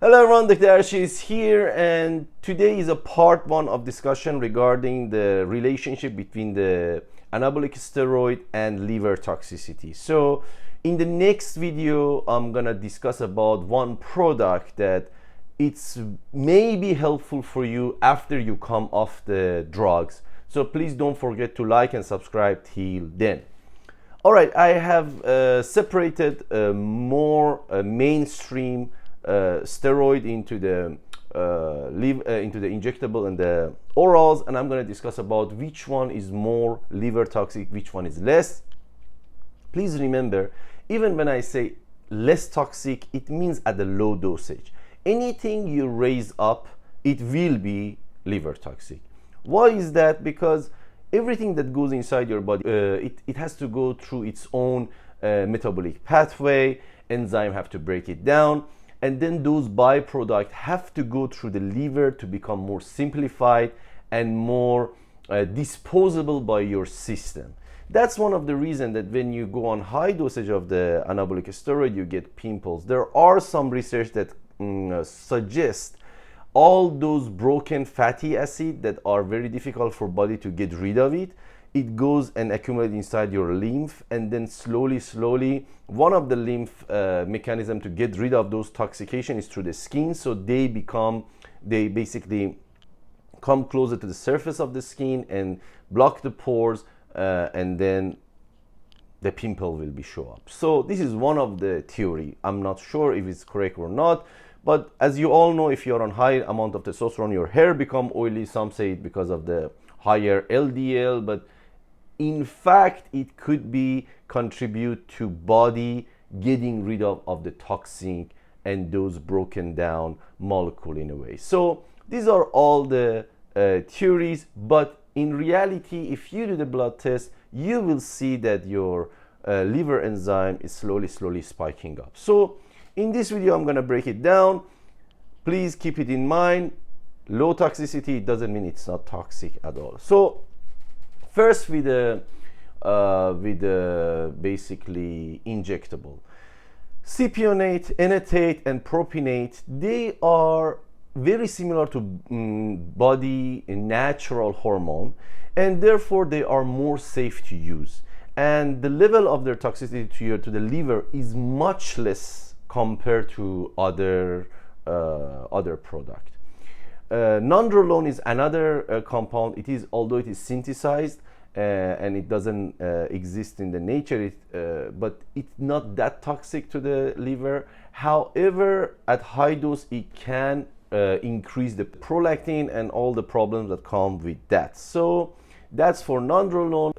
Hello everyone, Dr. Archie is here, and today is a part one of discussion regarding the relationship between the anabolic steroid and liver toxicity. So in the next video, I'm gonna discuss about one product that it's maybe helpful for you after you come off the drugs. So please don't forget to like and subscribe till then. All right, I have separated more mainstream steroid into the injectable and the orals, and I'm going to discuss about which one is more liver toxic, which one is less. Please remember, even when I say less toxic, it means at a low dosage. Anything you raise up, it will be liver toxic. Why is that? Because everything that goes inside your body, it has to go through its own metabolic pathway. Enzyme have to break it down, and then those byproducts have to go through the liver to become more simplified and more disposable by your system. That's one of the reasons that when you go on high dosage of the anabolic steroid, you get pimples. There are some research that suggest all those broken fatty acids that are very difficult for body to get rid of it goes and accumulates inside your lymph, and then slowly one of the lymph mechanism to get rid of those toxication is through the skin. So they basically come closer to the surface of the skin and block the pores, and then the pimple will be show up. So this is one of the theory. I'm not sure if it's correct or not, but as you all know, if you're on high amount of testosterone, your hair become oily. Some say it because of the higher LDL, but in fact, it could be contribute to body getting rid of the toxin and those broken down molecule in a way. So these are all the theories, but in reality, if you do the blood test, you will see that your liver enzyme is slowly spiking up. So in this video, I'm gonna break it down. Please keep it in mind. Low toxicity doesn't mean it's not toxic at all. So first with the basically injectable. Cypionate, anatate, and propionate, they are very similar to body natural hormone, and therefore they are more safe to use. And the level of their toxicity to the liver is much less compared to other product. Nandrolone is another compound. It is, although it is synthesized and it doesn't exist in the nature, but it's not that toxic to the liver. However, at high dose, it can increase the prolactin and all the problems that come with that. So that's for nandrolone.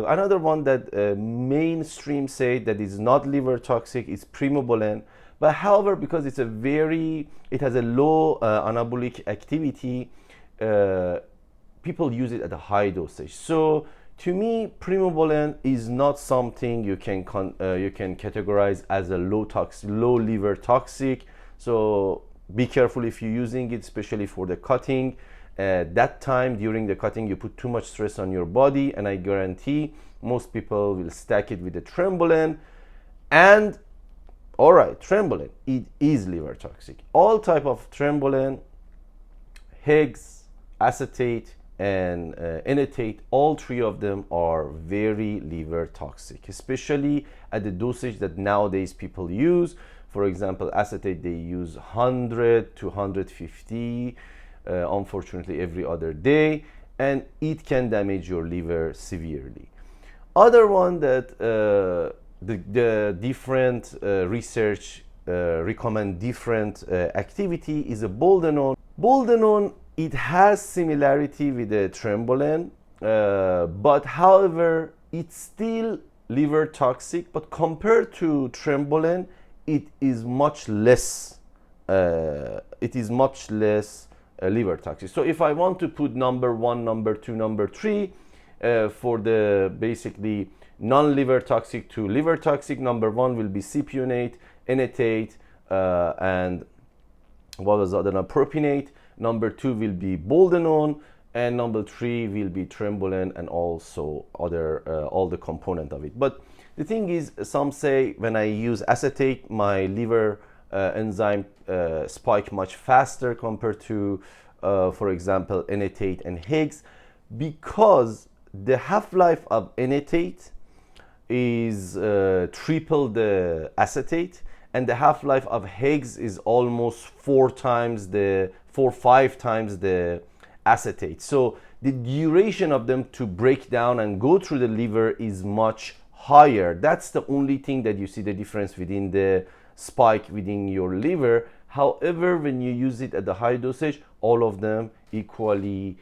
Another one that mainstream say that is not liver toxic is primobolan. But however, because it has a low anabolic activity, people use it at a high dosage. So to me, primobolan is not something you can categorize as a low liver toxic. So be careful if you're using it, especially for the cutting. That time during the cutting, you put too much stress on your body, and I guarantee most people will stack it with the Trenbolone. And all right, Trenbolone, it is liver toxic. All type of Trenbolone, HEGs, acetate, and anatate, all three of them are very liver toxic, especially at the dosage that nowadays people use. For example, acetate, they use 100 to 150, unfortunately every other day, and it can damage your liver severely. Other one that the different research recommend different activity is a boldenone. Boldenone, it has similarity with the Trenbolone, but however, it's still liver toxic, but compared to Trenbolone, it is much less liver toxic. So if I want to put number 1, number 2, number 3 for the basically non-liver toxic to liver toxic, number 1 will be cypionate, anatate, and what was the other? Propionate. Number 2 will be boldenone, and number 3 will be Trenbolone, and also other all the component of it. But the thing is, some say when I use acetate, my liver enzyme spike much faster compared to, for example, anatate and Higgs, because the half-life of anatate is triple the acetate, and the half-life of Higgs is almost 5 times the acetate. So the duration of them to break down and go through the liver is much higher. That's the only thing that you see the difference within the spike within your liver. However, when you use it at the high dosage, all of them equally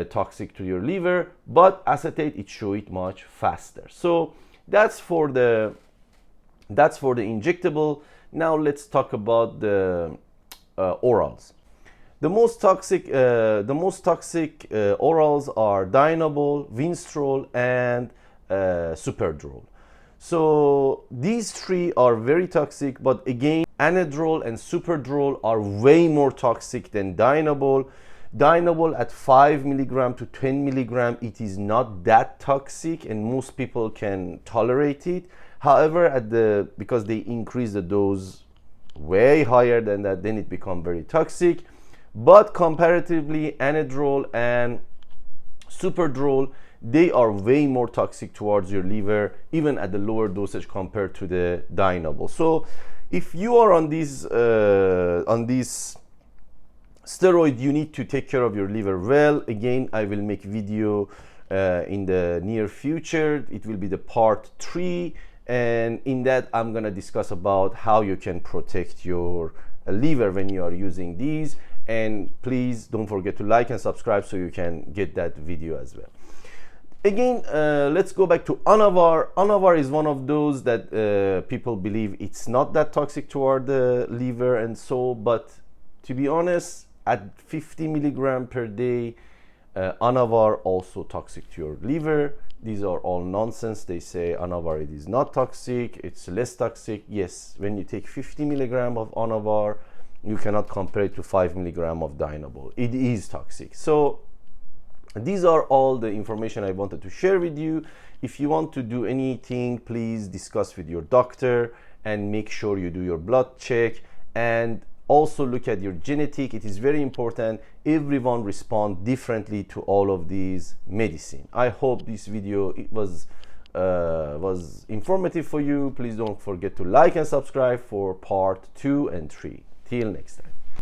toxic to your liver, but acetate, it show it much faster. So that's for the injectable. Now let's talk about the orals. The most toxic orals are dianabol, vinstrol, and superdrol. So these three are very toxic, but again, anadrol and superdrol are way more toxic than dianabol. Dianabol at 5 milligram to 10 milligram, it is not that toxic and most people can tolerate it. However, because they increase the dose way higher than that, then it becomes very toxic. But comparatively, anadrol and superdrol, they are way more toxic towards your liver, even at the lower dosage compared to the dianabol. So if you are on these steroid, you need to take care of your liver well. Again, I will make video in the near future. It will be the part 3, and in that I'm gonna discuss about how you can protect your liver when you are using these. And please don't forget to like and subscribe so you can get that video as well. Again, let's go back to anavar. Anavar is one of those that people believe it's not that toxic toward the liver and soul, but to be honest, at 50 milligram per day, anavar also toxic to your liver. These are all nonsense. They say anavar, it is not toxic, it's less toxic. Yes, when you take 50 milligram of anavar, you cannot compare it to 5 milligram of dianabol. It is toxic. So these are all the information I wanted to share with you. If you want to do anything, please discuss with your doctor and make sure you do your blood check, and also look at your genetic. It is very important. Everyone responds differently to all of these medicine. I hope this video was informative for you. Please don't forget to like and subscribe for part 2 and 3. Till next time.